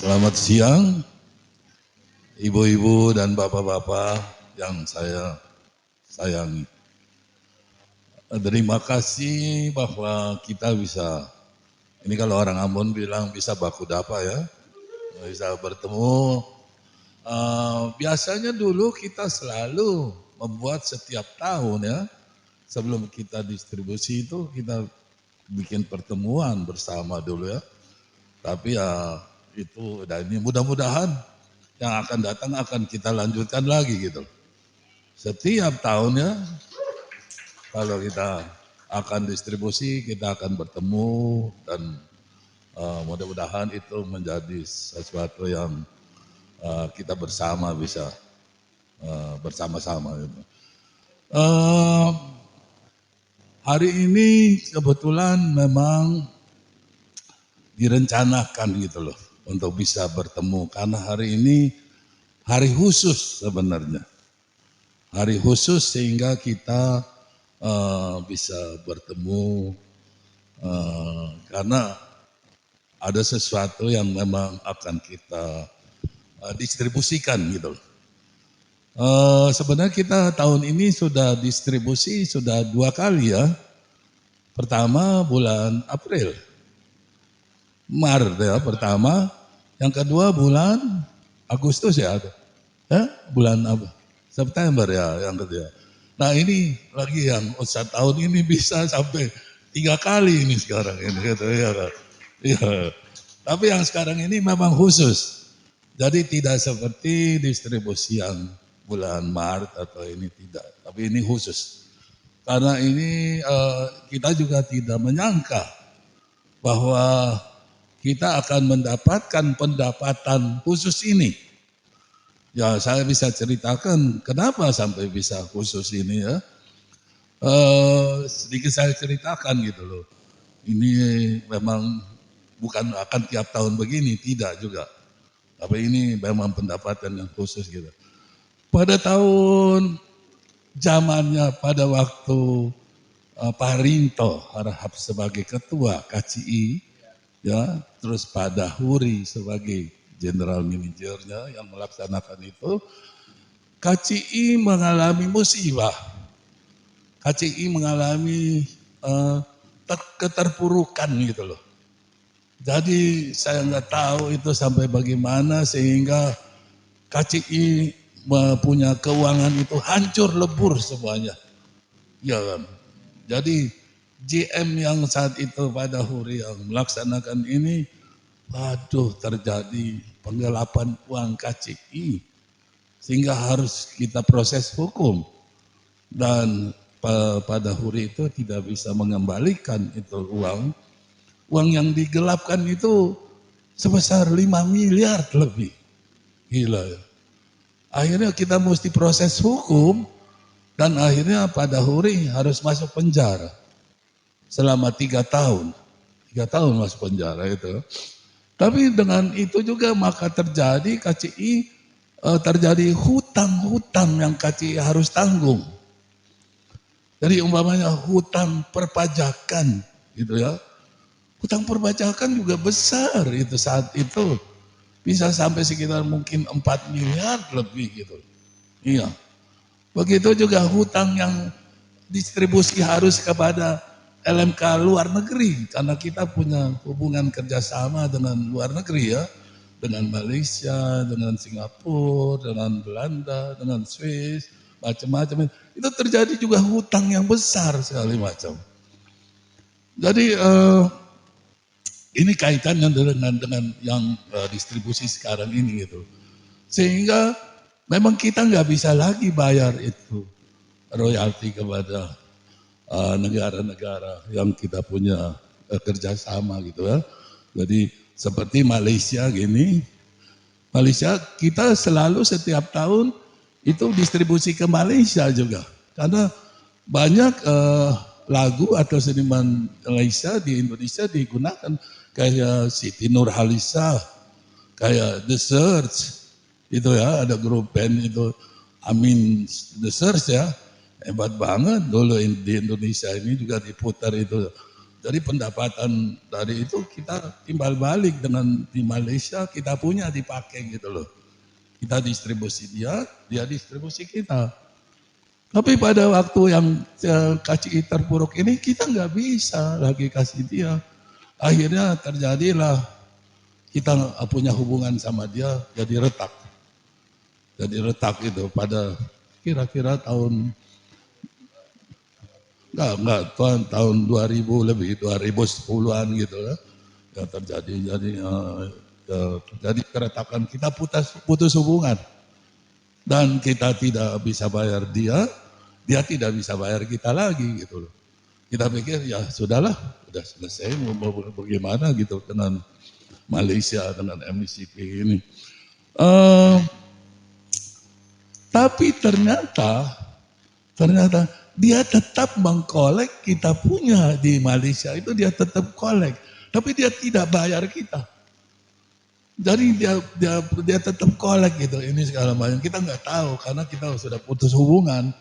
Selamat siang, ibu-ibu dan bapak-bapak yang saya sayangi. Terima kasih bahwa kita bisa, ini kalau orang Ambon bilang bisa baku dapa ya, bisa bertemu. Biasanya dulu kita selalu membuat setiap tahun ya, sebelum kita distribusi itu kita bikin pertemuan bersama dulu ya. Tapi ya itu, dan ini mudah-mudahan yang akan datang akan kita lanjutkan lagi gitu. Setiap tahunnya kalau kita akan distribusi, kita akan bertemu dan mudah-mudahan itu menjadi sesuatu yang kita bersama bisa bersama-sama gitu. Hari ini kebetulan memang direncanakan gitu loh untuk bisa bertemu karena hari ini hari khusus sebenarnya. Hari khusus sehingga kita bisa bertemu karena ada sesuatu yang memang akan kita distribusikan gitu. Sebenarnya kita tahun ini sudah distribusi sudah 2 kali ya. Pertama bulan April, Maret ya pertama, yang kedua bulan Agustus ya, bulan apa? September ya yang kedua. Nah ini lagi yang Ustadz tahun ini bisa sampai 3 kali ini sekarang ini gitu ya. Ya. Tapi yang sekarang ini memang khusus. Jadi tidak seperti distribusi yang bulan Maret atau ini tidak. Tapi ini khusus. Karena ini kita juga tidak menyangka bahwa kita akan mendapatkan pendapatan khusus ini. Ya saya bisa ceritakan kenapa sampai bisa khusus ini ya. Sedikit saya ceritakan gitu loh. Ini memang bukan akan tiap tahun begini, tidak juga. Tapi ini memang pendapatan yang khusus gitu. Pada tahun zamannya pada waktu Pak Rinto Harahap sebagai ketua KCI, ya, terus Pak Dahuri sebagai general manajernya yang melaksanakan itu, KCI mengalami musibah. KCI mengalami keterpurukan gitu loh. Jadi saya nggak tahu itu sampai bagaimana sehingga KCI punya keuangan itu hancur lebur semuanya. Ya kan. Jadi GM yang saat itu pada Huri yang melaksanakan ini, waduh terjadi penggelapan uang KCI sehingga harus kita proses hukum dan pada Huri itu tidak bisa mengembalikan itu uang yang digelapkan itu sebesar 5 miliar lebih. Gila ya. Akhirnya kita mesti proses hukum dan akhirnya pada Huri harus masuk penjara selama 3 tahun. 3 tahun masuk penjara itu. Tapi dengan itu juga maka terjadi KCI terjadi hutang-hutang yang KCI harus tanggung. Jadi umpamanya hutang perpajakan gitu ya. Hutang perpajakan juga besar itu saat itu. Bisa sampai sekitar mungkin 4 miliar lebih gitu. Iya. Begitu juga hutang yang distribusi harus kepada LMK luar negeri. Karena kita punya hubungan kerjasama dengan luar negeri ya. Dengan Malaysia, dengan Singapura, dengan Belanda, dengan Swiss, macam-macam. Itu terjadi juga hutang yang besar sekali macam. Jadi ini kaitannya dengan yang distribusi sekarang ini gitu. Sehingga memang kita nggak bisa lagi bayar itu royalti kepada negara-negara yang kita punya kerjasama gitu ya. Jadi seperti Malaysia gini, Malaysia kita selalu setiap tahun itu distribusi ke Malaysia juga. Karena banyak lagu atau seniman Malaysia di Indonesia digunakan kayak Siti Nurhaliza, kayak The Search, itu ya ada grup band itu Amin The Search ya, hebat banget dulu di Indonesia ini juga diputar itu Jadi pendapatan dari itu kita timbal balik dengan di Malaysia kita punya dipakai gitu loh. Kita distribusi dia, dia distribusi kita. Tapi pada waktu yang KCI terpuruk ini kita nggak bisa lagi kasih dia. Akhirnya terjadilah kita punya hubungan sama dia jadi retak. Jadi retak itu pada kira-kira tahun tahun 2000 lebih 2010-an gitu ya. Ya terjadi jadi keretakan kita putus hubungan dan kita tidak bisa bayar dia, dia tidak bisa bayar kita lagi gitu loh. Kita pikir ya sudahlah, udah selesai mau bagaimana gitu dengan Malaysia dengan MCP ini. Tapi ternyata dia tetap mengkolek kita punya di Malaysia itu dia tetap kolek, tapi dia tidak bayar kita. Jadi dia tetap kolek gitu ini segala macam. Kita nggak tahu karena kita sudah putus hubungan,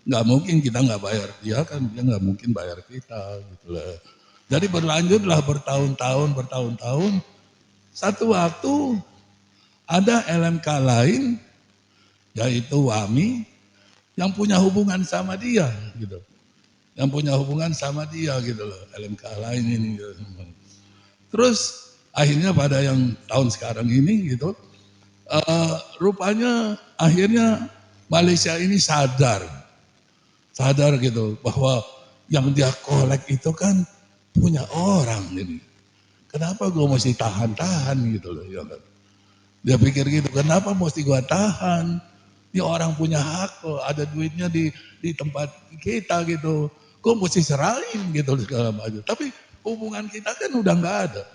nggak mungkin kita nggak bayar dia kan dia nggak mungkin bayar kita gitu lah. Jadi berlanjutlah bertahun-tahun. Satu waktu ada LMK lain yaitu WAMI yang punya hubungan sama dia gitu. Yang punya hubungan sama dia gitu loh, LMK lain ini gitu. Terus akhirnya pada yang tahun sekarang ini gitu, rupanya akhirnya Malaysia ini sadar gitu bahwa yang dia kolek itu kan punya orang ini. Kenapa gue mesti tahan gitu loh ya kan. Dia pikir gitu, kenapa mesti gue tahan? Ini orang punya hak kok, ada duitnya di tempat kita gitu. Kok mesti serahin gitu segala macam. Tapi hubungan kita kan udah nggak ada.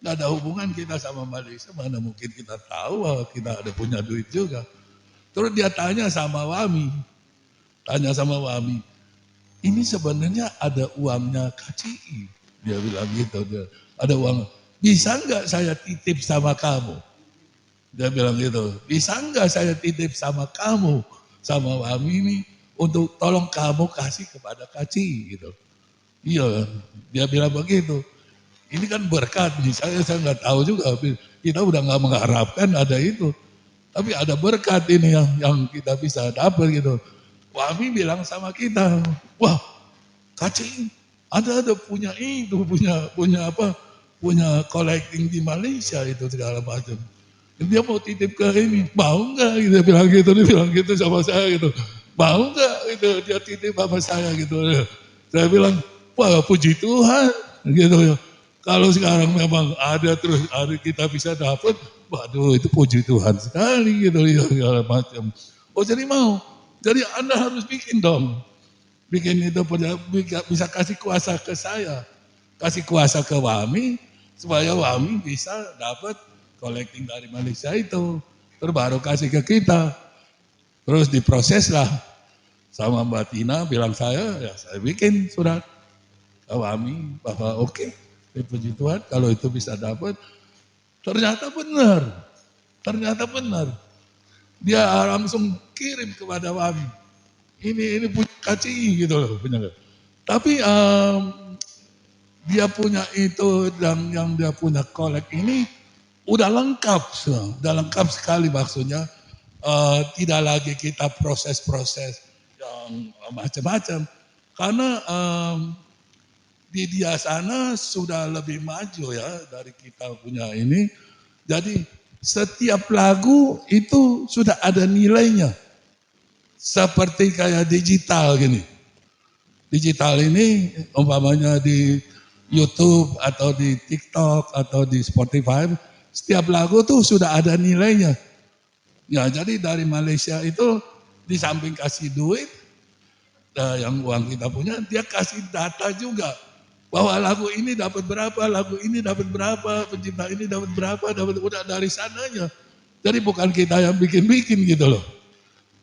Nggak ada hubungan kita sama Malaysia, mana mungkin kita tahu bahwa kita ada punya duit juga. Terus dia tanya sama Wami, ini sebenarnya ada uangnya KCI. Dia bilang gitu, dia ada uang. Bisa nggak saya titip sama kamu? Dia bilang gitu, bisa nggak saya titip sama kamu, sama Wami ini, untuk tolong kamu kasih kepada KCI gitu. Iya, dia bilang begitu. Ini kan berkat nih, saya nggak tahu juga, kita udah nggak mengharapkan ada itu. Tapi ada berkat ini yang kita bisa dapat gitu. Wami bilang sama kita, wah KCI ada punya itu, punya apa, punya collecting di Malaysia itu segala macam. Dia mau titip ke ini, mau nggak? Dia bilang gitu sama saya gitu. Mau nggak itu dia titip sama saya gitu. Saya bilang, wah puji Tuhan gitu ya. Kalau sekarang memang ada terus hari kita bisa dapat, waduh itu puji Tuhan sekali gitu ya segala macam. Oh jadi mau, jadi Anda harus bikin dong. Bikin itu bisa kasih kuasa ke saya, kasih kuasa ke Wami supaya Wami bisa dapat collecting dari Malaysia itu, terus baru kasih ke kita, terus diproses lah sama Mbak Tina bilang saya bikin surat ke Wami bahwa oke, puji Tuhan kalau itu bisa dapat, ternyata benar, dia langsung kirim kepada Wami, ini punya KCI gitu loh, punya. Tapi dia punya itu dan yang dia punya kolek ini udah lengkap sekali maksudnya. Tidak lagi kita proses-proses yang macam-macam karena di dia sana sudah lebih maju ya dari kita punya ini. Jadi setiap lagu itu sudah ada nilainya, seperti kayak digital gini. Digital ini umpamanya di YouTube atau di TikTok atau di Spotify, setiap lagu tuh sudah ada nilainya. Ya jadi dari Malaysia itu di samping kasih duit, yang uang kita punya, dia kasih data juga. Bahwa lagu ini dapat berapa, lagu ini dapat berapa, pencipta ini dapat berapa, udah dari sananya. Jadi bukan kita yang bikin-bikin gitu loh.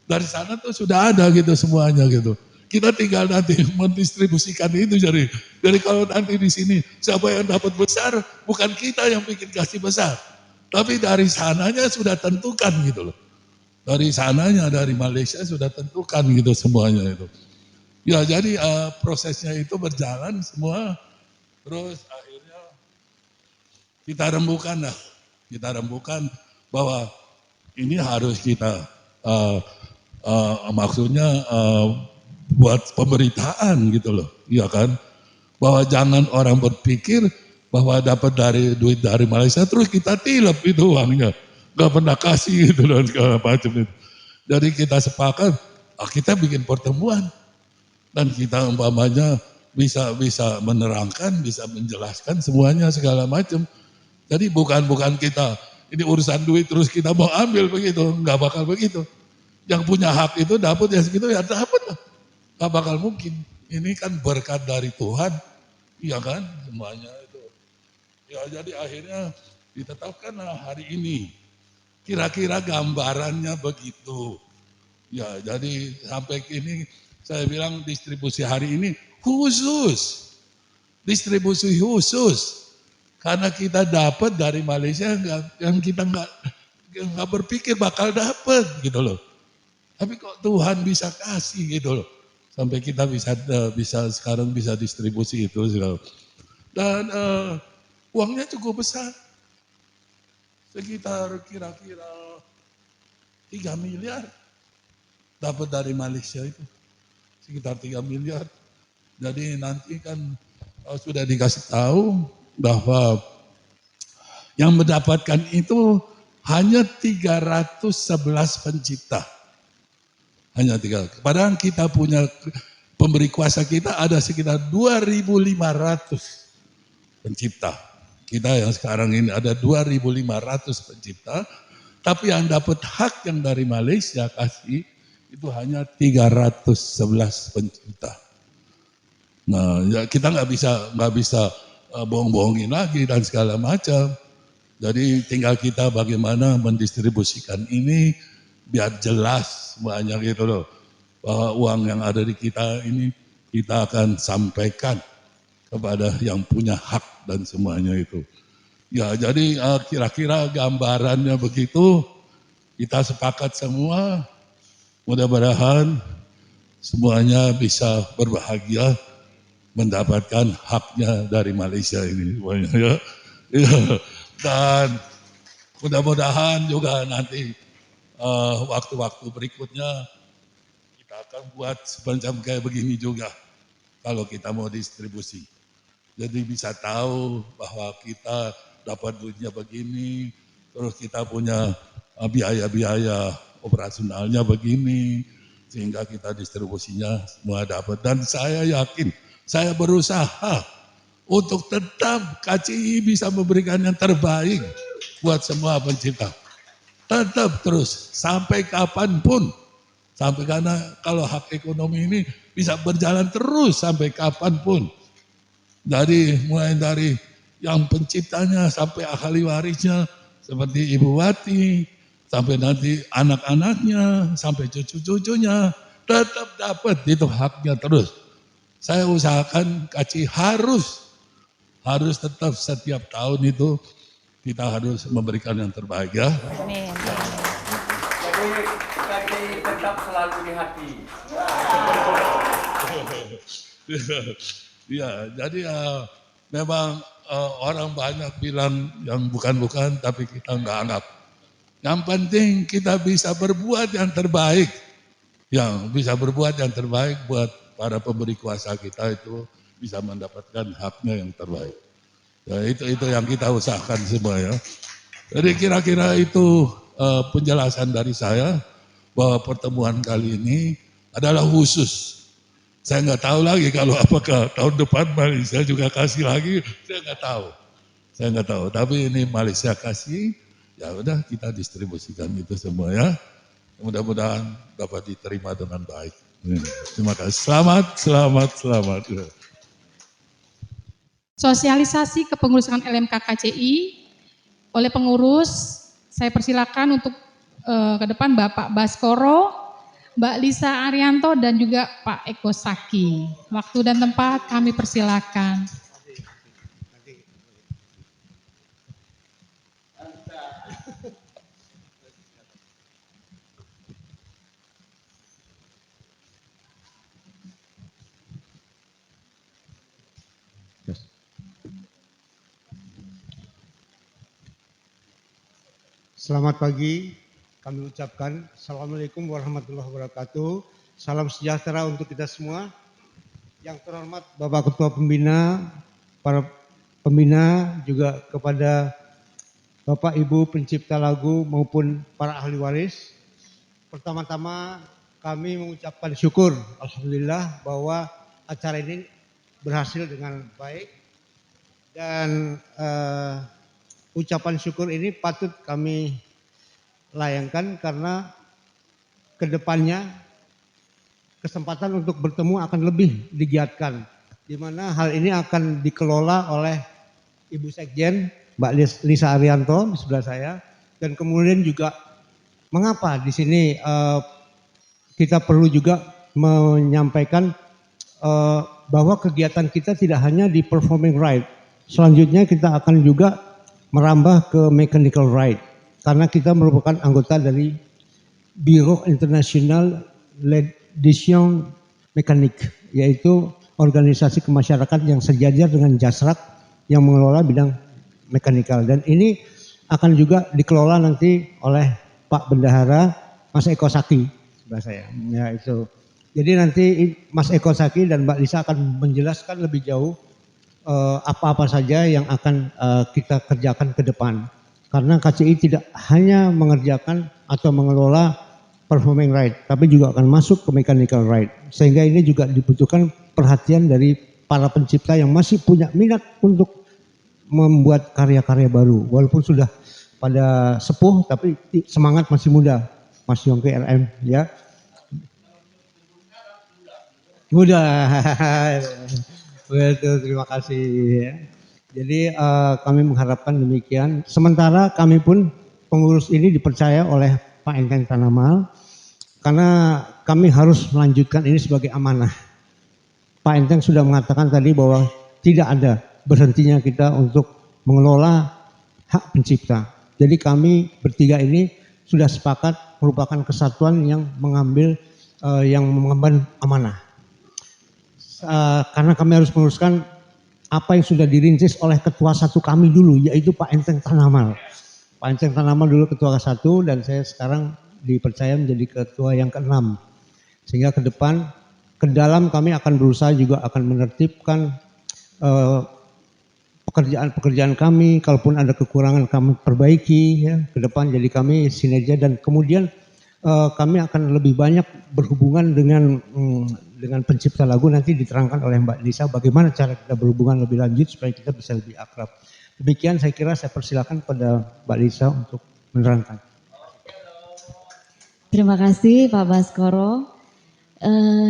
Dari sana tuh sudah ada gitu semuanya gitu. Kita tinggal nanti mendistribusikan itu jadi kalau nanti di sini siapa yang dapat besar, bukan kita yang bikin kasih besar. Tapi dari sananya sudah tentukan gitu loh. Dari sananya, dari Malaysia sudah tentukan gitu semuanya itu. Ya jadi prosesnya itu berjalan semua Terus akhirnya kita rembukan bahwa ini harus kita maksudnya buat pemberitaan gitu loh, iya kan? Bahwa jangan orang berpikir bahwa dapat duit dari Malaysia terus kita tilep itu uangnya, nggak pernah kasih gitu dan segala macam itu. Jadi kita sepakat, kita bikin pertemuan dan kita umpamanya bisa menerangkan, bisa menjelaskan semuanya segala macam. Jadi bukan kita ini urusan duit terus kita mau ambil begitu, nggak bakal begitu. Yang punya hak itu dapat ya segitu ya dapat lah, nggak bakal mungkin. Ini kan berkat dari Tuhan, iya kan semuanya itu. Ya jadi akhirnya ditetapkanlah hari ini. Kira-kira gambarannya begitu. Ya jadi sampai kini saya bilang distribusi hari ini khusus, distribusi khusus karena kita dapat dari Malaysia yang kita nggak berpikir bakal dapat gitu loh. Tapi kok Tuhan bisa kasih gitu loh. Sampai kita bisa sekarang bisa distribusi itu segala. Dan uangnya cukup besar. Sekitar kira-kira 3 miliar dapat dari Malaysia itu. Sekitar 3 miliar. Jadi nanti kan sudah dikasih tahu bahwa yang mendapatkan itu hanya 311 pencipta. Hanya 3. Padahal kita punya pemberi kuasa kita ada sekitar 2.500 pencipta. Kita yang sekarang ini ada 2.500 pencipta. Tapi yang dapat hak yang dari Malaysia kasih itu hanya 311 pencipta. Nah, ya kita nggak bisa bohong-bohongin lagi dan segala macam. Jadi tinggal kita bagaimana mendistribusikan ini biar jelas semuanya gitu loh. Bahwa uang yang ada di kita ini kita akan sampaikan kepada yang punya hak dan semuanya itu. Ya jadi kira-kira gambarannya begitu, kita sepakat semua, mudah-mudahan semuanya bisa berbahagia mendapatkan haknya dari Malaysia ini semuanya ya. Ya. Dan mudah-mudahan juga nanti waktu-waktu berikutnya kita akan buat semacam kayak begini juga kalau kita mau distribusi. Jadi bisa tahu bahwa kita dapat duitnya begini, terus kita punya biaya-biaya operasionalnya begini, sehingga kita distribusinya semua dapat. Dan saya yakin, saya berusaha untuk tetap KCI bisa memberikan yang terbaik buat semua pencipta. Tetap terus, sampai kapanpun. Sampai karena kalau hak ekonomi ini bisa berjalan terus sampai kapanpun. Mulai dari yang penciptanya sampai ahli warisnya seperti Ibu Wati, sampai nanti anak-anaknya, sampai cucu-cucunya tetap dapat itu haknya terus. Saya usahakan KCI harus tetap setiap tahun itu kita harus memberikan yang terbaik ya. Amin. Jadi KCI tetap selalu di hati. Ya, jadi memang orang banyak bilang yang bukan-bukan tapi kita nggak anggap. Yang penting kita bisa berbuat yang terbaik. Yang bisa berbuat yang terbaik buat para pemberi kuasa kita itu bisa mendapatkan haknya yang terbaik. Ya, itu yang kita usahakan semua ya. Jadi kira-kira itu penjelasan dari saya bahwa pertemuan kali ini adalah khusus. Saya nggak tahu lagi kalau apakah tahun depan Malaysia juga kasih lagi, saya nggak tahu. Saya nggak tahu. Tapi ini Malaysia kasih, ya udah kita distribusikan itu semua ya. Mudah-mudahan dapat diterima dengan baik. Terima kasih. Selamat. Sosialisasi kepengurusan LMK KCI oleh pengurus, saya persilakan untuk ke depan Bapak Baskoro, Mbak Lisa Arianto dan juga Pak Eko Saki. Waktu dan tempat kami persilakan. Selamat pagi, kami ucapkan Assalamualaikum warahmatullahi wabarakatuh. Salam sejahtera untuk kita semua. Yang terhormat Bapak Ketua Pembina, para pembina, juga kepada Bapak Ibu pencipta lagu maupun para ahli waris. Pertama-tama kami mengucapkan syukur, alhamdulillah, bahwa acara ini berhasil dengan baik. Dan ucapan syukur ini patut kami layangkan karena kedepannya kesempatan untuk bertemu akan lebih digiatkan, di mana hal ini akan dikelola oleh Ibu Sekjen Mbak Lisa Arianto di sebelah saya, dan kemudian juga mengapa di sini kita perlu juga menyampaikan bahwa kegiatan kita tidak hanya di performing right, selanjutnya kita akan juga merambah ke mechanical right, karena kita merupakan anggota dari Biro International L'Addition Mécanique, yaitu organisasi kemasyarakatan yang sejajar dengan Jasrak yang mengelola bidang mekanikal, dan ini akan juga dikelola nanti oleh Pak Bendahara Mas Eko Saki sebelah saya. Ya itu. Jadi nanti Mas Eko Saki dan Mbak Lisa akan menjelaskan lebih jauh apa-apa saja yang akan kita kerjakan ke depan. Karena KCI tidak hanya mengerjakan atau mengelola performing right, tapi juga akan masuk ke mechanical right. Sehingga ini juga dibutuhkan perhatian dari para pencipta yang masih punya minat untuk membuat karya-karya baru. Walaupun sudah pada sepuh, tapi semangat masih muda. Mas Yongki RM, ya. Mudah. Betul, terima kasih. Jadi kami mengharapkan demikian. Sementara kami pun pengurus ini dipercaya oleh Pak Enteng Tanamal, karena kami harus melanjutkan ini sebagai amanah. Pak Enteng sudah mengatakan tadi bahwa tidak ada berhentinya kita untuk mengelola hak pencipta. Jadi kami bertiga ini sudah sepakat merupakan kesatuan yang mengambil yang mengemban amanah. Karena kami harus meneruskan apa yang sudah dirintis oleh ketua satu kami dulu, yaitu Pak Enteng Tanamal. Pak Enteng Tanamal dulu ketua ke-1 dan saya sekarang dipercaya menjadi ketua yang ke-6. Sehingga ke depan, ke dalam kami akan berusaha juga akan menertibkan pekerjaan-pekerjaan kami, kalaupun ada kekurangan kami perbaiki ya, ke depan. Jadi kami sinergi, dan kemudian kami akan lebih banyak berhubungan dengan pencipta lagu. Nanti diterangkan oleh Mbak Lisa bagaimana cara kita berhubungan lebih lanjut supaya kita bisa lebih akrab. Demikian saya kira, saya persilakan pada Mbak Lisa untuk menerangkan. Terima kasih Pak Baskoro.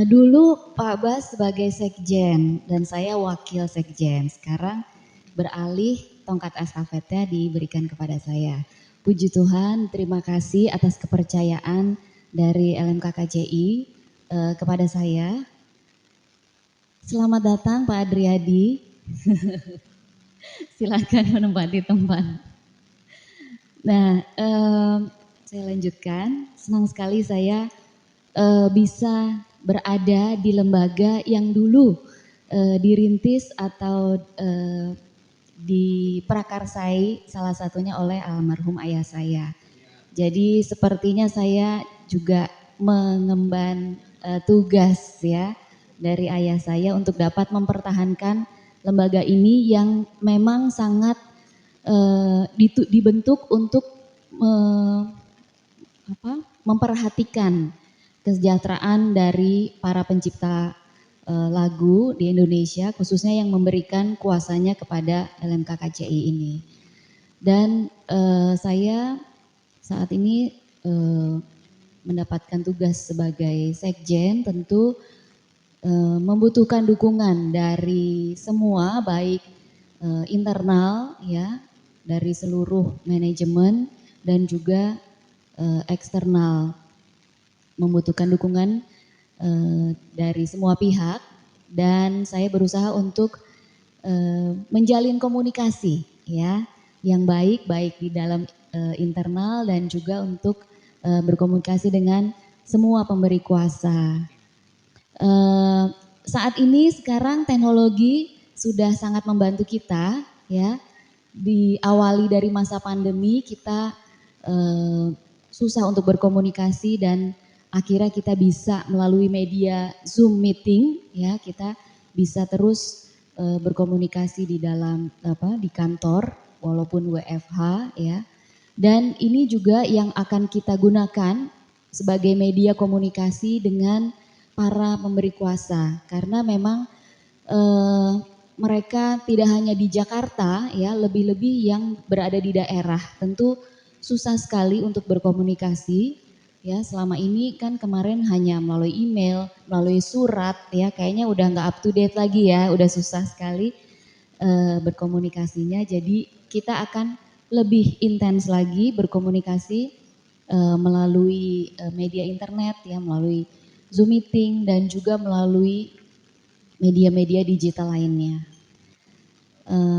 Dulu Pak Bas sebagai sekjen dan saya wakil sekjen. Sekarang beralih tongkat estafetnya diberikan kepada saya. Puji Tuhan, terima kasih atas kepercayaan dari LMKKCI kepada saya. Selamat datang Pak Adriadi. Silakan menempati tempat. Nah, saya lanjutkan. Senang sekali saya bisa berada di lembaga yang dulu dirintis atau diprakarsai salah satunya oleh almarhum ayah saya. Jadi sepertinya saya juga mengemban tugas ya dari ayah saya untuk dapat mempertahankan lembaga ini yang memang sangat dibentuk untuk memperhatikan kesejahteraan dari para pencipta lagu di Indonesia, khususnya yang memberikan kuasanya kepada LMKKCI ini. Dan saya saat ini mendapatkan tugas sebagai sekjen, tentu membutuhkan dukungan dari semua, baik internal ya, dari seluruh manajemen dan juga eksternal, membutuhkan dukungan dari semua pihak, dan saya berusaha untuk menjalin komunikasi ya yang baik di dalam internal dan juga untuk berkomunikasi dengan semua pemberi kuasa. Saat ini sekarang teknologi sudah sangat membantu kita ya. Diawali dari masa pandemi, kita susah untuk berkomunikasi dan akhirnya kita bisa melalui media Zoom meeting ya, kita bisa terus berkomunikasi di dalam di kantor walaupun WFH ya. Dan ini juga yang akan kita gunakan sebagai media komunikasi dengan para pemberi kuasa, karena memang mereka tidak hanya di Jakarta ya, lebih-lebih yang berada di daerah tentu susah sekali untuk berkomunikasi ya. Selama ini kan kemarin hanya melalui email, melalui surat ya, kayaknya udah nggak up to date lagi ya, udah susah sekali berkomunikasinya. Jadi kita akan lebih intens lagi berkomunikasi melalui media internet ya, melalui Zoom meeting dan juga melalui media-media digital lainnya.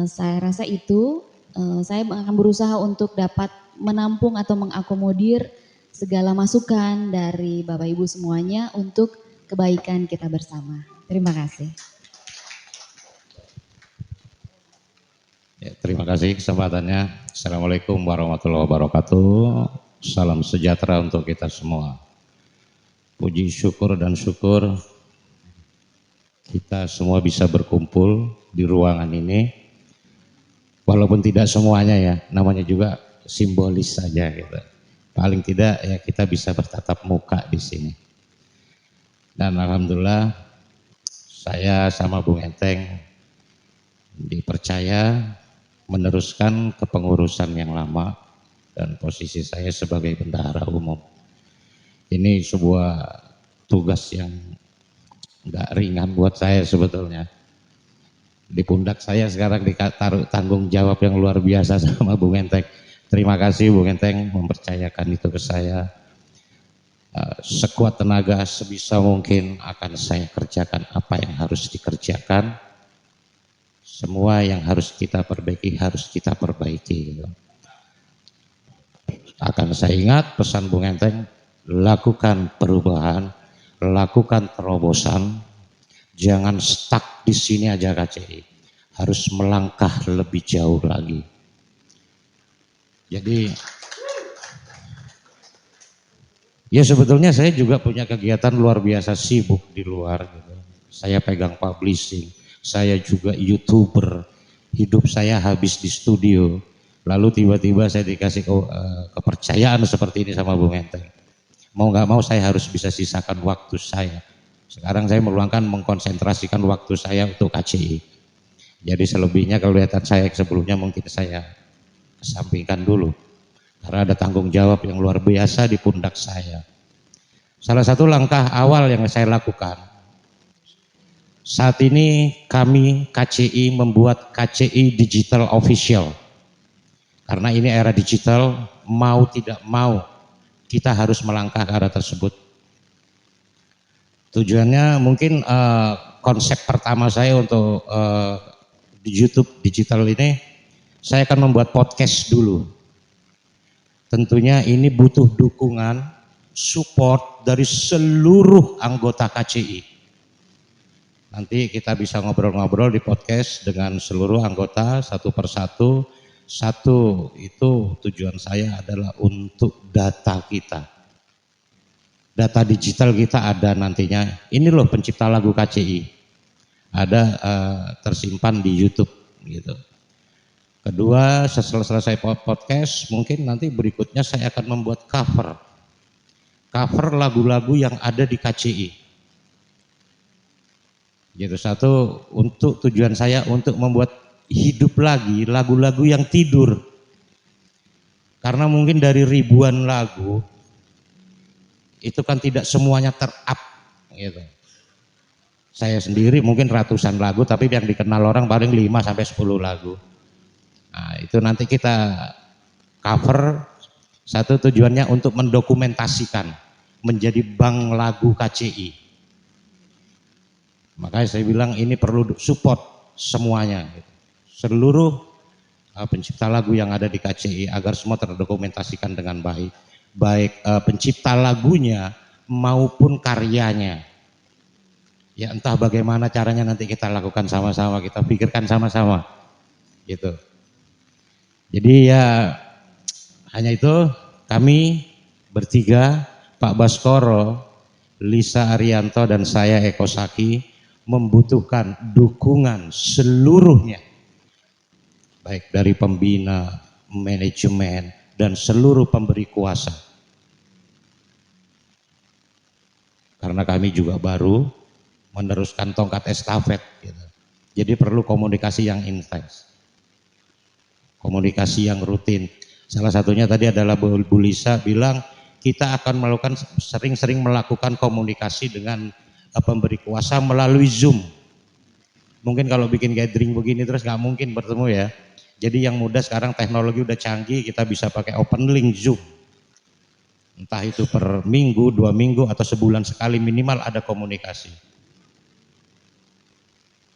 Saya rasa itu saya akan berusaha untuk dapat menampung atau mengakomodir segala masukan dari Bapak Ibu semuanya untuk kebaikan kita bersama. Terima kasih. Ya, terima kasih kesempatannya. Assalamualaikum warahmatullahi wabarakatuh. Salam sejahtera untuk kita semua. Puji syukur dan syukur kita semua bisa berkumpul di ruangan ini. Walaupun tidak semuanya ya, namanya juga simbolis saja gitu. Paling tidak ya kita bisa bertatap muka di sini. Dan alhamdulillah saya sama Bung Enteng dipercaya meneruskan kepengurusan yang lama dan posisi saya sebagai bendahara umum. Ini sebuah tugas yang enggak ringan buat saya sebetulnya. Di pundak saya sekarang ditaruh tanggung jawab yang luar biasa sama Bung Enteng. Terima kasih Bung Enteng mempercayakan itu ke saya. Sekuat tenaga sebisa mungkin akan saya kerjakan apa yang harus dikerjakan. Semua yang harus kita perbaiki harus kita perbaiki. Akan saya ingat pesan Bung Enteng, lakukan perubahan, lakukan terobosan, jangan stuck di sini aja KCI, harus melangkah lebih jauh lagi. Jadi ya sebetulnya saya juga punya kegiatan luar biasa sibuk di luar gitu. Saya pegang publishing, saya juga YouTuber, hidup saya habis di studio. Lalu tiba-tiba saya dikasih kepercayaan seperti ini sama Bung Enteng. Mau nggak mau saya harus bisa sisakan waktu saya. Sekarang saya meluangkan mengkonsentrasikan waktu saya untuk KCI. Jadi selebihnya kalau kelihatan saya sebelumnya mungkin saya kesampingkan dulu. Karena ada tanggung jawab yang luar biasa di pundak saya. Salah satu langkah awal yang saya lakukan, saat ini kami KCI membuat KCI Digital Official. Karena ini era digital, mau tidak mau kita harus melangkah ke arah tersebut. Tujuannya mungkin konsep pertama saya untuk di YouTube digital ini, saya akan membuat podcast dulu. Tentunya ini butuh dukungan, support dari seluruh anggota KCI. Nanti kita bisa ngobrol-ngobrol di podcast dengan seluruh anggota satu persatu. Satu itu tujuan saya adalah untuk data kita. Data digital kita ada nantinya. Ini loh pencipta lagu KCI. Ada tersimpan di YouTube gitu. Kedua, setelah selesai podcast, mungkin nanti berikutnya saya akan membuat cover lagu-lagu yang ada di KCI. Gitu. Satu, untuk tujuan saya untuk membuat hidup lagi lagu-lagu yang tidur. Karena mungkin dari ribuan lagu itu kan tidak semuanya ter-up gitu. Saya sendiri mungkin ratusan lagu, tapi yang dikenal orang paling 5 sampai 10 lagu. Nah, itu nanti kita cover. Satu tujuannya untuk mendokumentasikan, menjadi bank lagu KCI. Makanya saya bilang ini perlu support semuanya, gitu. Seluruh pencipta lagu yang ada di KCI agar semua terdokumentasikan dengan baik, baik pencipta lagunya maupun karyanya. Ya entah bagaimana caranya nanti kita lakukan sama-sama, kita pikirkan sama-sama, gitu. Jadi ya hanya itu, kami bertiga, Pak Baskoro, Lisa Arianto, dan saya Eko Saki membutuhkan dukungan seluruhnya, baik dari pembina, manajemen, dan seluruh pemberi kuasa. Karena kami juga baru meneruskan tongkat estafet, gitu. Jadi perlu komunikasi yang intens, komunikasi yang rutin. Salah satunya tadi adalah Bu Lisa bilang kita akan melakukan sering-sering melakukan komunikasi dengan pemberi kuasa melalui Zoom. Mungkin kalau bikin gathering begini terus nggak mungkin bertemu ya. Jadi yang mudah sekarang teknologi udah canggih, kita bisa pakai open link Zoom. Entah itu per minggu, 2 minggu, atau sebulan sekali minimal ada komunikasi.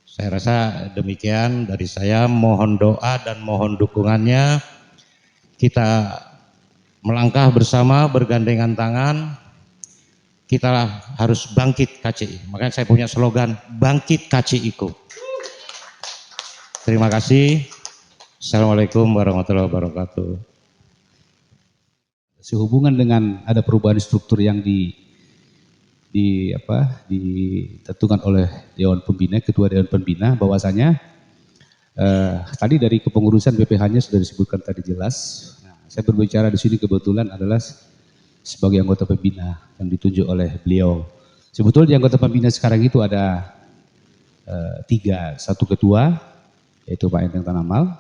Saya rasa demikian dari saya, mohon doa dan mohon dukungannya. Kita melangkah bersama, bergandengan tangan, kita harus bangkit KCI. Makanya saya punya slogan, bangkit KCI-ku. Terima kasih. Assalamualaikum warahmatullahi wabarakatuh. Sehubungan dengan ada perubahan struktur yang ditentukan oleh Dewan Pembina, Ketua Dewan Pembina, bahwasanya tadi dari kepengurusan BPH-nya sudah disebutkan tadi jelas. Nah, saya berbicara di sini kebetulan adalah sebagai anggota pembina yang ditunjuk oleh beliau. Sebetulnya di anggota pembina sekarang itu ada 3, 1 ketua yaitu Pak Enteng Tanamal,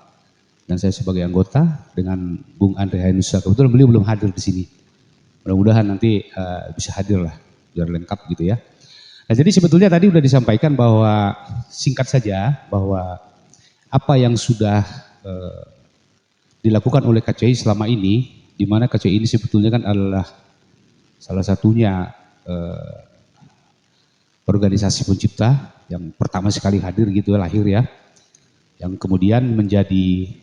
dan saya sebagai anggota dengan Bung Andre Hainusa. Kebetulan beliau belum hadir di sini. Mudah-mudahan nanti bisa hadir lah, biar lengkap gitu ya. Nah, jadi sebetulnya tadi sudah disampaikan bahwa singkat saja bahwa apa yang sudah dilakukan oleh KCI selama ini, di mana KCI ini sebetulnya kan adalah salah satunya organisasi pencipta yang pertama sekali hadir gitu lahir ya, yang kemudian menjadi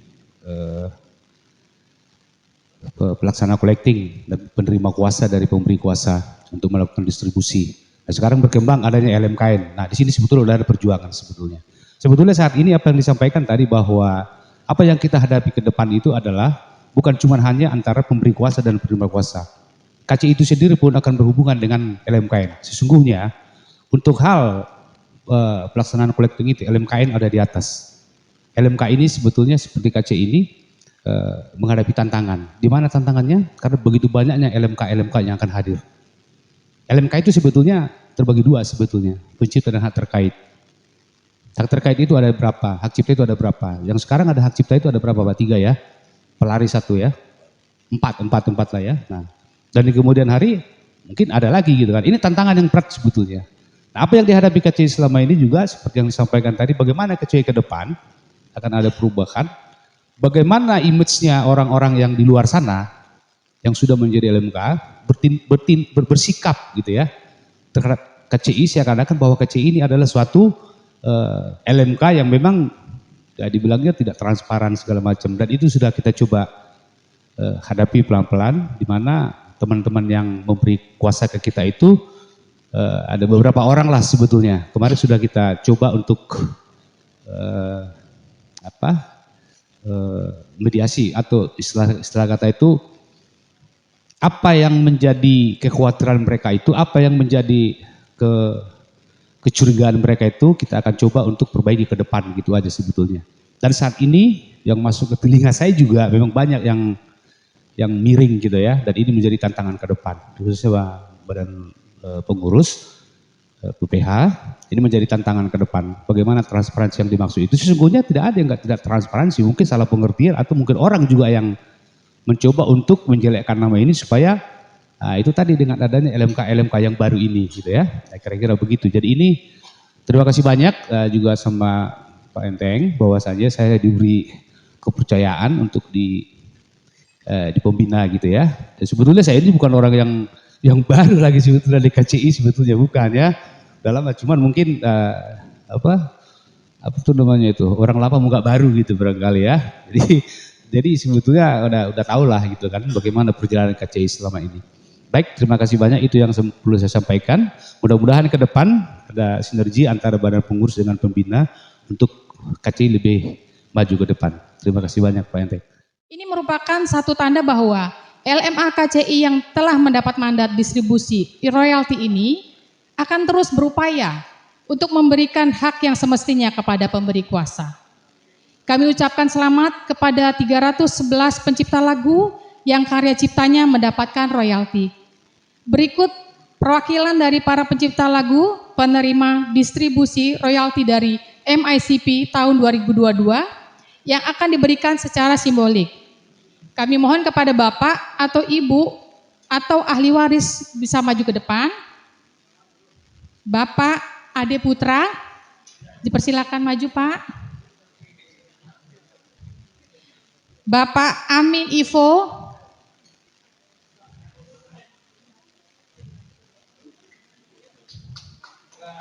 pelaksana collecting dan penerima kuasa dari pemberi kuasa untuk melakukan distribusi. Nah, sekarang berkembang adanya LMKN. Nah, di sini sebetulnya ada perjuangan sebetulnya. Sebetulnya saat ini apa yang disampaikan tadi bahwa apa yang kita hadapi ke depan itu adalah bukan cuma hanya antara pemberi kuasa dan penerima kuasa. KCI itu sendiri pun akan berhubungan dengan LMKN. Sesungguhnya untuk hal pelaksanaan collecting itu LMKN ada di atas. LMK ini sebetulnya seperti KCI ini menghadapi tantangan. Di mana tantangannya? Karena begitu banyaknya LMK yang akan hadir. LMK itu sebetulnya terbagi 2 sebetulnya, pencipta dan hak terkait. Hak terkait itu ada berapa? Hak cipta itu ada berapa? Yang sekarang ada hak cipta itu ada berapa Pak? 3 ya? Pelari 1 ya? 4 lah ya. Nah, dan di kemudian hari mungkin ada lagi gitu kan. Ini tantangan yang berat sebetulnya. Nah, apa yang dihadapi KCI selama ini juga seperti yang disampaikan tadi, bagaimana KCI ke depan akan ada perubahan, bagaimana image-nya orang-orang yang di luar sana yang sudah menjadi LMK bersikap gitu ya terhadap KCI, seakan-akan bahwa KCI ini adalah suatu LMK yang memang ya, dibilangnya tidak transparan segala macam, dan itu sudah kita coba hadapi pelan-pelan, di mana teman-teman yang memberi kuasa ke kita itu ada beberapa orang lah sebetulnya. Kemarin sudah kita coba untuk mediasi, atau istilah kata itu apa yang menjadi kekhawatiran mereka itu, apa yang menjadi kecurigaan mereka itu kita akan coba untuk perbaiki ke depan gitu aja sebetulnya. Dan saat ini yang masuk ke telinga saya juga memang banyak yang miring gitu ya, dan ini menjadi tantangan ke depan khususnya badan pengurus BPH, ini menjadi tantangan ke depan. Bagaimana transparansi yang dimaksud itu? Sesungguhnya tidak ada yang tidak transparansi, mungkin salah pengertian atau mungkin orang juga yang mencoba untuk menjelekkan nama ini supaya itu tadi dengan adanya LMK yang baru ini gitu ya. Kira-kira begitu. Jadi ini terima kasih banyak juga sama Pak Enteng bahwasanya saya diberi kepercayaan untuk di pembina gitu ya. Dan sebetulnya saya ini bukan orang yang baru lagi sebetulnya di KCI, sebetulnya bukan ya. Dalam cuman mungkin apa itu namanya itu, orang lama muka baru gitu barangkali ya. Jadi sebetulnya udah tahu lah gitu kan bagaimana perjalanan KCI selama ini. Baik, terima kasih banyak, itu yang perlu saya sampaikan. Mudah-mudahan ke depan ada sinergi antara badan pengurus dengan pembina untuk KCI lebih maju ke depan. Terima kasih banyak Pak Enteng. Ini merupakan satu tanda bahwa LMA KCI yang telah mendapat mandat distribusi royalti ini akan terus berupaya untuk memberikan hak yang semestinya kepada pemberi kuasa. Kami ucapkan selamat kepada 311 pencipta lagu yang karya ciptanya mendapatkan royalti. Berikut perwakilan dari para pencipta lagu penerima distribusi royalti dari MICP tahun 2022 yang akan diberikan secara simbolik. Kami mohon kepada Bapak atau Ibu atau ahli waris bisa maju ke depan. Bapak Ade Putra, dipersilakan maju Pak. Bapak Amin Ivo.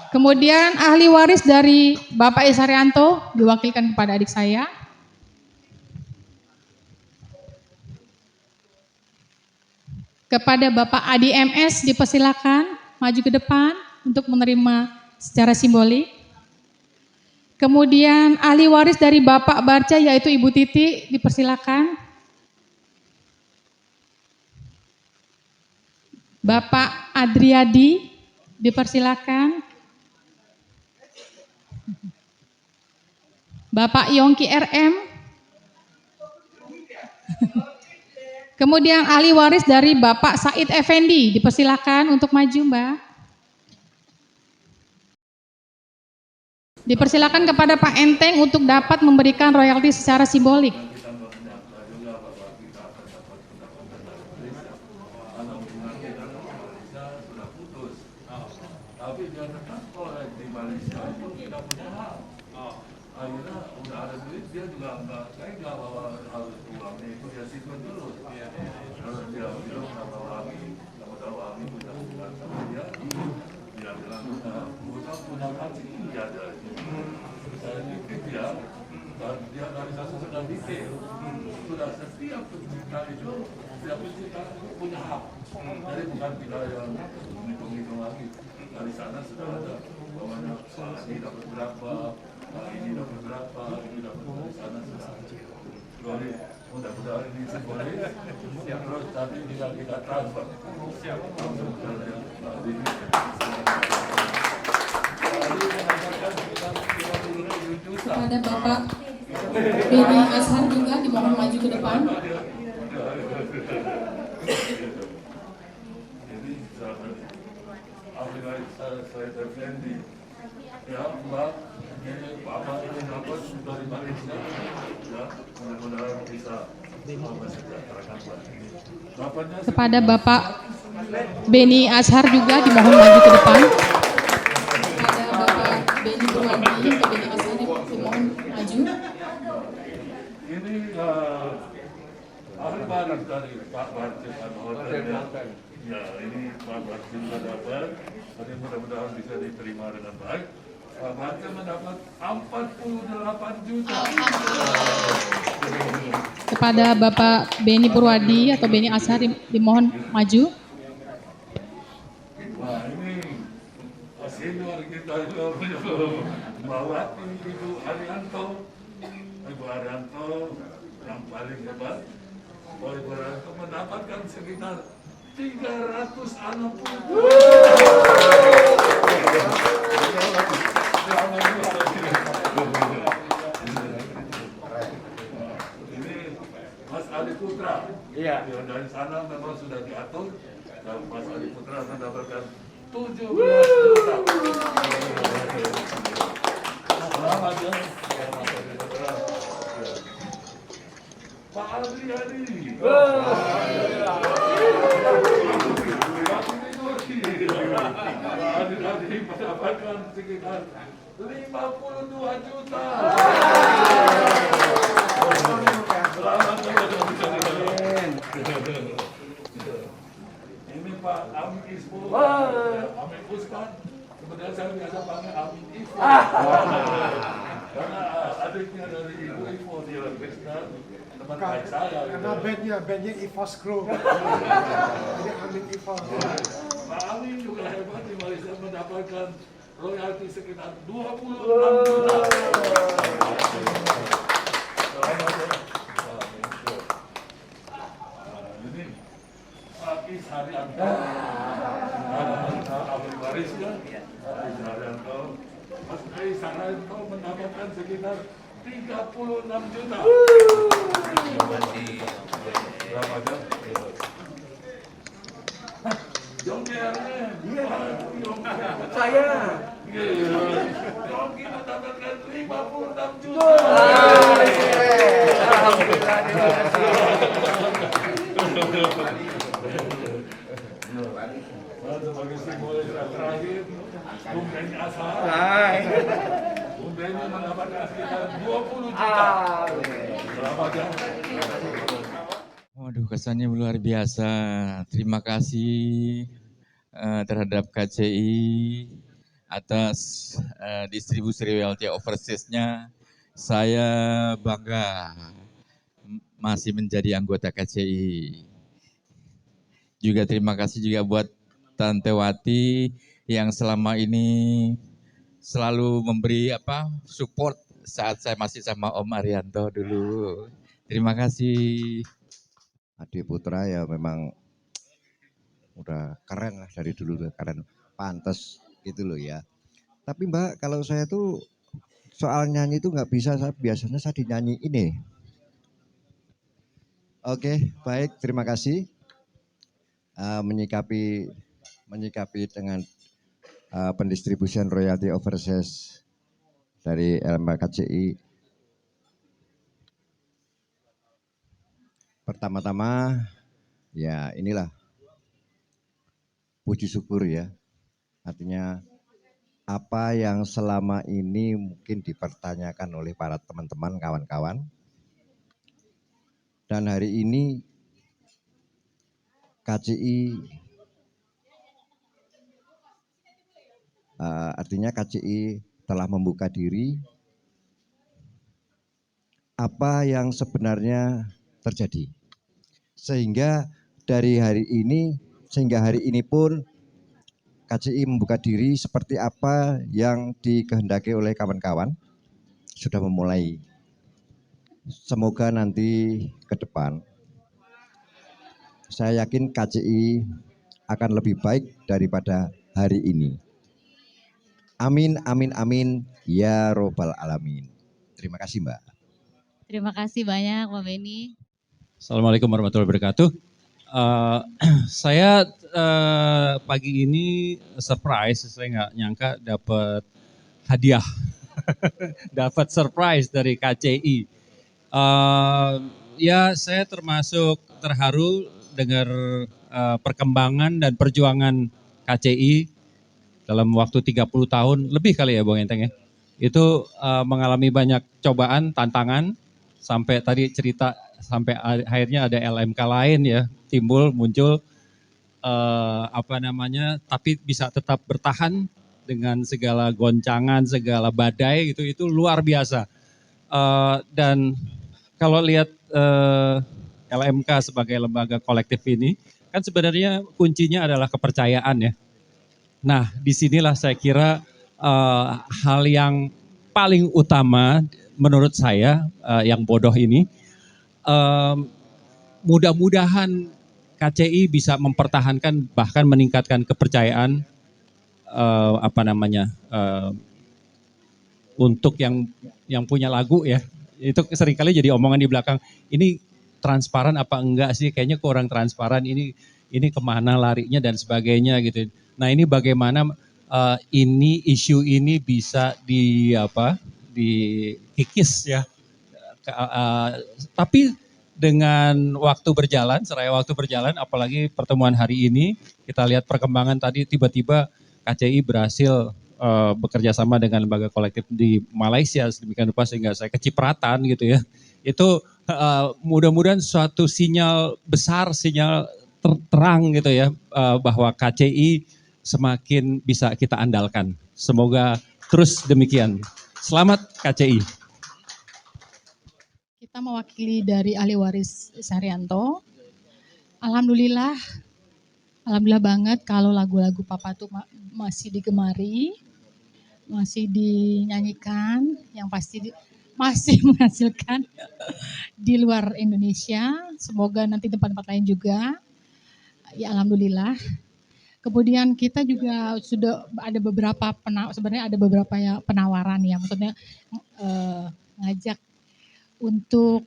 Kemudian ahli waris dari Bapak Isarianto diwakilkan kepada adik saya. Kepada Bapak Adi MS dipersilakan maju ke depan untuk menerima secara simbolik. Kemudian ahli waris dari Bapak Barca yaitu Ibu Titi dipersilakan. Bapak Adriadi dipersilakan. Bapak Yongki RM. Kemudian ahli waris dari Bapak Said Effendi dipersilakan untuk maju Mbak. Dipersilakan kepada Pak Enteng untuk dapat memberikan royalti secara simbolik. Tapi dia tetap kolek di Malaysia itu tidak punya hak. Akhirnya udah ada duit dia juga nggak tega bahwa harus uangnya itu dia simpan dulu. Kalau dia bilang nggak tahu lagi bukan sama dia bilang bukan punya hati dia ada. Saya pikir dia dari saya sudah detail sudah setiap pencipta itu punya hak. Jadi bukan kita yang hitung-hitung lagi. Dari sana sudah ada bawahnya ini dapat berapa, ini dapat berapa, ini dapat dari sana sudah ada. Jadi mudah-mudahan ini simbolis, terus tadi kita transfer. Kepada Bapak Beni Ashar juga dimohon maju ke depan. Saya terpendi, ya Mbak, ini Bapak ini dapat dari Malaysia, ya mudah-mudahan bisa mensejahterakan Mbak. Kepada Bapak Beni Ashar juga dimohon maju ke depan. Kepada Bapak Beni Purwadi atau Beni Ashar dimohon maju. Ini ahli waris dari Pak Barcim ya ini Pak Barcim sudah dapat. Jadi mudah-mudahan bisa diterima dengan baik. Pak Barcim mendapat 48 juta. Kepada Bapak Beni Purwadi atau Beni Ashar dimohon maju. Wah ini senior kita itu Mbak Wati, Ibu Arianto. Ibu Arianto yang paling hebat. Ibu Arianto mendapatkan sekitar 360. Ini Mas Ali Putra. Iya. Dari sana memang sudah diatur dan Mas Ali Putra mendapatkan 17 juta. Selamat ya. Pak Adriadi. Adriadi mendapatkan sekitar 52 juta. Selamat ini Pak Amin Ispo, Amin Usman. Kemudian saya biasa panggil Amin Ivo. Karena adiknya dari Ibu Ivo dia Krishna. Teman baik saya. Karena bandnya Ivos Group. Jadi Amin Ivo. Pak Amin juga hebat di Malaysia mendapatkan royalti sekitar 26 juta. Ini 36 juta. Berapa jam? Jongkernya. Saya. Jongki mendapatkan 56 juta. Alhamdulillah, terima kasih. Sebagai simbolisasi terakhir, Bung Benny Asal. Hai. Bung Benny mendapatkan sekitar 20 juta. Berapa jam? Waduh, kesannya luar biasa. Terima kasih terhadap KCI atas distribusi royalty overseas-nya. Saya bangga masih menjadi anggota KCI. Juga terima kasih juga buat Tante Wati yang selama ini selalu memberi support saat saya masih sama Om Arianto dulu. Terima kasih. Adik Putra ya memang udah keren lah dari dulu, udah keren, pantes gitu loh ya. Tapi Mbak, kalau saya tuh soal nyanyi itu nggak bisa, biasanya saya dinyanyi ini. Oke, baik, terima kasih menyikapi dengan pendistribusian royalty overseas dari LMKCI. Pertama-tama ya inilah puji syukur ya, artinya apa yang selama ini mungkin dipertanyakan oleh para teman-teman, kawan-kawan, dan hari ini KCI artinya KCI telah membuka diri apa yang sebenarnya terjadi, sehingga hari ini pun KCI membuka diri seperti apa yang dikehendaki oleh kawan-kawan sudah memulai. Semoga nanti ke depan saya yakin KCI akan lebih baik daripada hari ini. Amin, amin, amin, ya robbal alamin. Terima kasih Mbak. Terima kasih banyak Pak Benny. Assalamualaikum warahmatullahi wabarakatuh. Saya pagi ini surprise, saya nggak nyangka dapat hadiah, dapat surprise dari KCI. Ya saya termasuk terharu dengar perkembangan dan perjuangan KCI dalam waktu 30 tahun, lebih kali ya Bung Enteng ya. Itu mengalami banyak cobaan, tantangan, sampai tadi cerita, sampai akhirnya ada LMK lain ya, muncul, tapi bisa tetap bertahan dengan segala goncangan, segala badai gitu, itu luar biasa. Dan kalau lihat LMK sebagai lembaga kolektif ini, kan sebenarnya kuncinya adalah kepercayaan ya. Nah, disinilah saya kira hal yang paling utama menurut saya yang bodoh ini, mudah-mudahan KCI bisa mempertahankan bahkan meningkatkan kepercayaan untuk yang punya lagu ya. Itu seringkali jadi omongan di belakang, ini transparan apa enggak sih, kayaknya kurang transparan, ini kemana larinya dan sebagainya gitu. Nah ini bagaimana isu ini bisa dikikis ya. Tapi dengan waktu berjalan, seraya waktu berjalan, apalagi pertemuan hari ini, kita lihat perkembangan tadi tiba-tiba KCI berhasil bekerja sama dengan lembaga kolektif di Malaysia sedemikian rupa sehingga saya kecipratan gitu ya. Itu mudah-mudahan suatu sinyal besar, sinyal terang gitu ya, bahwa KCI semakin bisa kita andalkan. Semoga terus demikian. Selamat KCI. Kita mewakili dari ahli waris Saryanto. Alhamdulillah banget kalau lagu-lagu Papa tuh masih digemari, masih dinyanyikan, yang pasti masih menghasilkan di luar Indonesia. Semoga nanti tempat-tempat lain juga. Ya alhamdulillah. Kemudian kita juga sudah ada beberapa sebenarnya ada beberapa ya penawaran ya, maksudnya ngajak untuk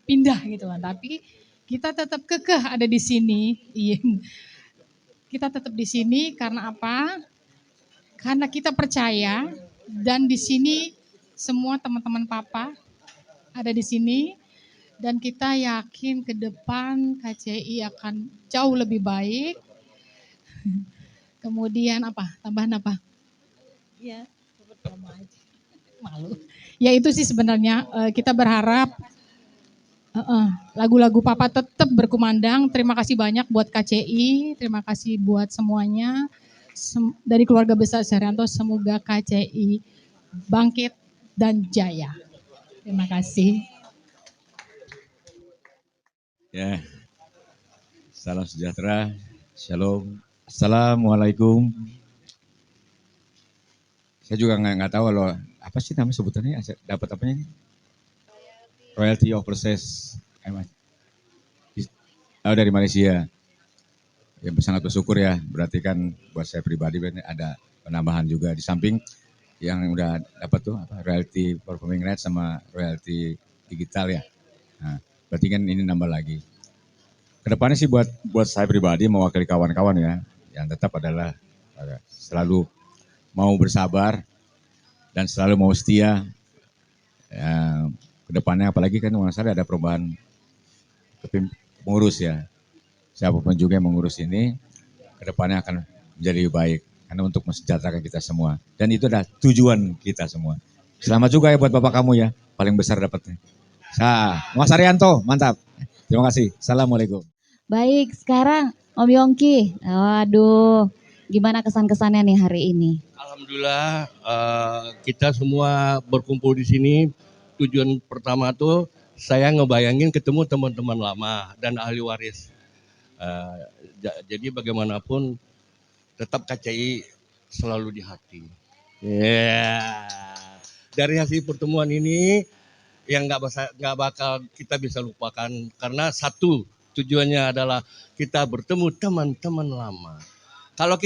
pindah gitu kan. Tapi kita tetap kekeh ada di sini. Iya. Kita tetap di sini karena apa? Karena kita percaya dan di sini semua teman-teman papa ada di sini dan kita yakin ke depan KCI akan jauh lebih baik. Kemudian apa? Tambahan apa? Ya, malu. Ya itu sih sebenarnya kita berharap lagu-lagu papa tetap berkumandang. Terima kasih banyak buat KCI, terima kasih buat semuanya. Dari keluarga besar Suharyanto, semoga KCI bangkit dan jaya. Terima kasih. Ya, salam sejahtera, shalom, assalamualaikum. Saya juga nggak tahu loh, apa sih nama sebutannya? Dapat apanya ini? Royalty of Process. Oh, dari Malaysia. Ya sangat bersyukur ya, berarti kan buat saya pribadi ada penambahan juga di samping yang udah dapat tuh apa, royalty performing rights sama royalty digital ya. Nah, berarti kan ini nambah lagi. Kedepannya sih buat saya pribadi mewakili kawan-kawan ya, yang tetap adalah selalu mau bersabar dan selalu mau setia. Ya, kedepannya apalagi kan saya ada perubahan pengurus ya. Siapapun juga yang mengurus ini, kedepannya akan menjadi lebih baik. Karena untuk mensejahterakan kita semua. Dan itu adalah tujuan kita semua. Selamat juga ya buat Bapak kamu ya, paling besar dapatnya. Mas Arianto, mantap. Terima kasih. Assalamualaikum. Baik, sekarang Om Yongki. Waduh, gimana kesan-kesannya nih hari ini? Alhamdulillah kita semua berkumpul di sini. Tujuan pertama tuh saya ngebayangin ketemu teman-teman lama dan ahli waris. Jadi bagaimanapun tetap KCI selalu di hati. Dari hasil pertemuan ini yang nggak bakal kita bisa lupakan karena satu tujuannya adalah kita bertemu teman-teman lama. Kalau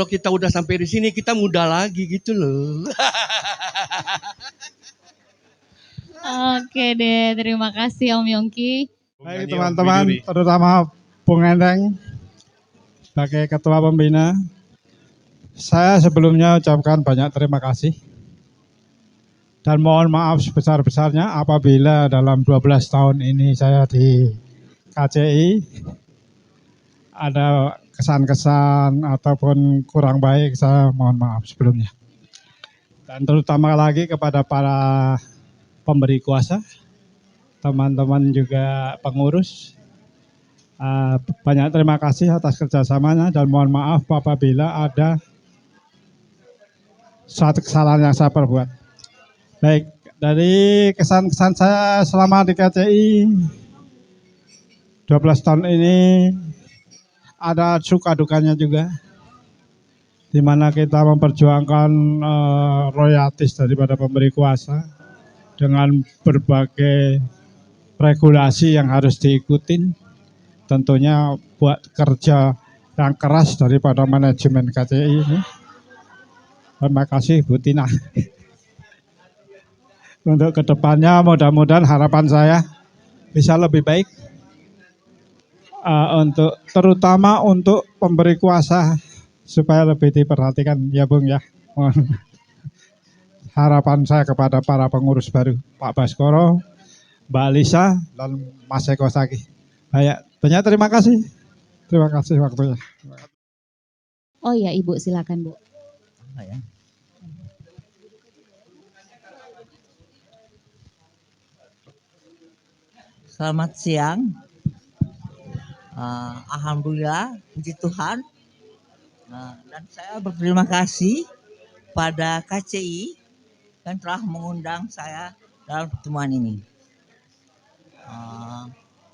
kita udah sampai di sini kita muda lagi gitu loh. Oke deh, terima kasih Om Yongki. Baik teman-teman, terutama Bung Endeng sebagai Ketua Pembina, saya sebelumnya ucapkan banyak terima kasih dan mohon maaf sebesar-besarnya apabila dalam 12 tahun ini saya di KCI ada kesan-kesan ataupun kurang baik, saya mohon maaf sebelumnya. Dan terutama lagi kepada para pemberi kuasa, teman-teman juga pengurus, banyak terima kasih atas kerjasamanya dan mohon maaf apabila ada suatu kesalahan yang saya perbuat. Baik, dari kesan-kesan saya selama di KCI 12 tahun ini ada suka dukanya juga, di mana kita memperjuangkan royaltis daripada pemberi kuasa dengan berbagai regulasi yang harus diikutin. Tentunya buat kerja yang keras daripada manajemen KCI ini. Terima kasih Bu Tina. Untuk kedepannya mudah-mudahan harapan saya bisa lebih baik. Terutama untuk pemberi kuasa supaya lebih diperhatikan ya Bung ya. Harapan saya kepada para pengurus baru Pak Baskoro, Mbak Lisa dan Mas Eko Saki. Banyak terima kasih. Terima kasih waktunya. Oh ya Ibu, silakan Bu. Selamat siang. Alhamdulillah, puji Tuhan. Dan saya berterima kasih pada KCI yang telah mengundang saya dalam pertemuan ini.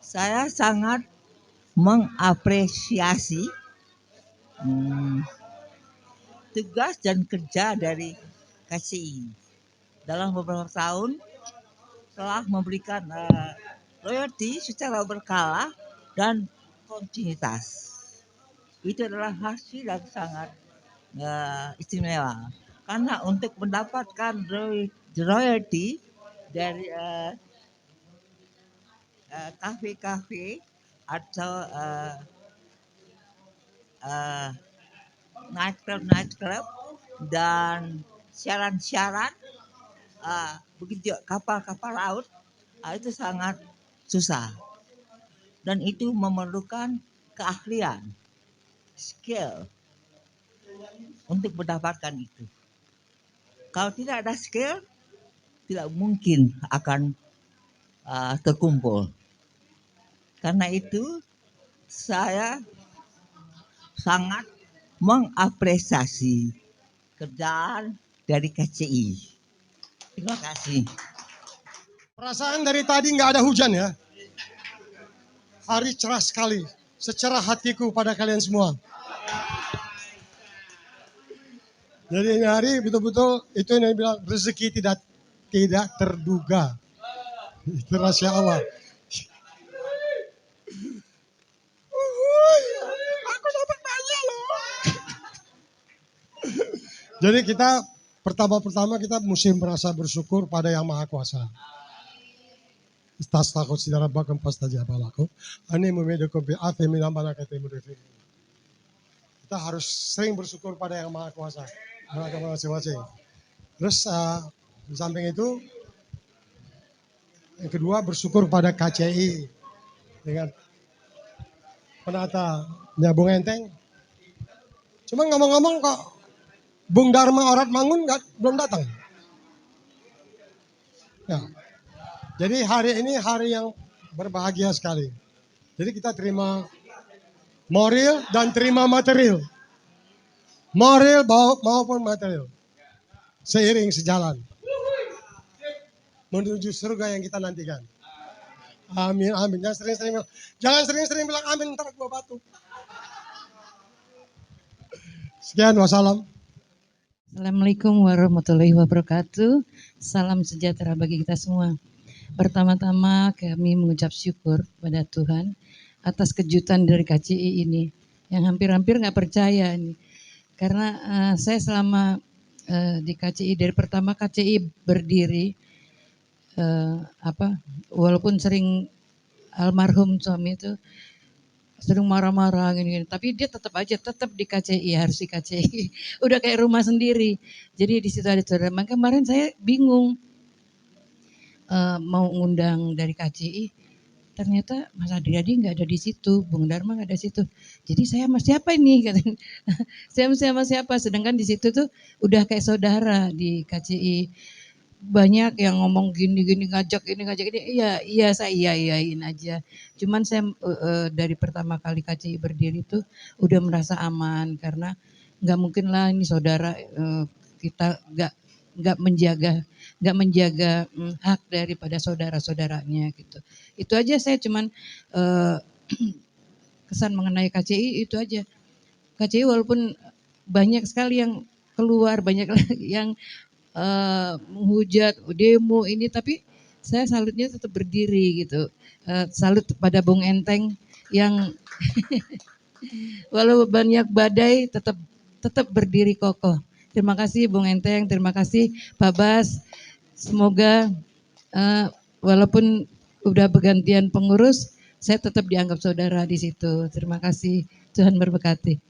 Saya sangat mengapresiasi tugas dan kerja dari KCI. Dalam beberapa tahun telah memberikan royalti secara berkala dan kontinuitas. Itu adalah hasil yang sangat istimewa. Karena untuk mendapatkan royalti dari kafe-kafe atau nightclub dan siaran-siaran, begitu kapal-kapal laut, itu sangat susah. Dan itu memerlukan keahlian, skill untuk mendapatkan itu. Kalau tidak ada skill, tidak mungkin akan terkumpul. Karena itu saya sangat mengapresiasi kerjaan dari KCI. Terima kasih. Perasaan dari tadi nggak ada hujan ya. Hari cerah sekali, secerah hatiku pada kalian semua. Jadi ini hari betul-betul itu yang bilang rezeki tidak terduga. Itu rahasia Allah. Aku dapat banyak loh. Jadi kita pertama-tama kita mesti merasa bersyukur pada Yang Maha Kuasa. Tas takut saudara bakal pas saja balaku. Ani memedokum bi afi min amana kata mudafir. Kita harus sering bersyukur pada Yang Maha Kuasa. Agama masing-masing. Terus di samping itu yang kedua bersyukur pada KCI dengan penatanya Bung Enteng. Cuma ngomong-ngomong kok Bung Dharma Orat Mangun belum datang. Ya. Jadi hari ini hari yang berbahagia sekali. Jadi kita terima moral dan terima material. Moral maupun material. Seiring sejalan. Menuju surga yang kita nantikan. Amin, amin. Jangan sering-sering bilang amin, ntar gua batuk. Sekian, wassalam. Assalamualaikum warahmatullahi wabarakatuh. Salam sejahtera bagi kita semua. Pertama-tama kami mengucap syukur pada Tuhan atas kejutan dari KCI ini. Yang hampir-hampir nggak percaya ini. Karena saya selama di KCI, dari pertama KCI berdiri, walaupun sering almarhum suami itu sering marah-marah gini-gini, tapi dia tetap di KCI, harus di KCI. Udah kayak rumah sendiri. Jadi di situ ada saudara. Maka kemarin saya bingung mau ngundang dari KCI, ternyata Mas Adriadi nggak ada di situ, Bung Dharma nggak ada di situ. Jadi saya sama siapa ini? Katanya. Saya sama siapa? Sedangkan di situ tuh udah kayak saudara di KCI. Banyak yang ngomong gini-gini, ngajak ini. Iya saya iyain aja. Cuman saya dari pertama kali KCI berdiri tuh udah merasa aman karena nggak mungkin lah ini saudara kita nggak menjaga hak daripada saudara-saudaranya gitu. Itu aja saya cuman kesan mengenai KCI itu aja. KCI walaupun banyak sekali yang keluar, banyak yang menghujat, demo ini, tapi saya salutnya tetap berdiri gitu. Salut pada Bung Enteng yang walau banyak badai tetap berdiri kokoh. Terima kasih Bung Enteng, terima kasih Pak Bas. Semoga walaupun udah bergantian pengurus, saya tetap dianggap saudara di situ. Terima kasih, Tuhan berberkati.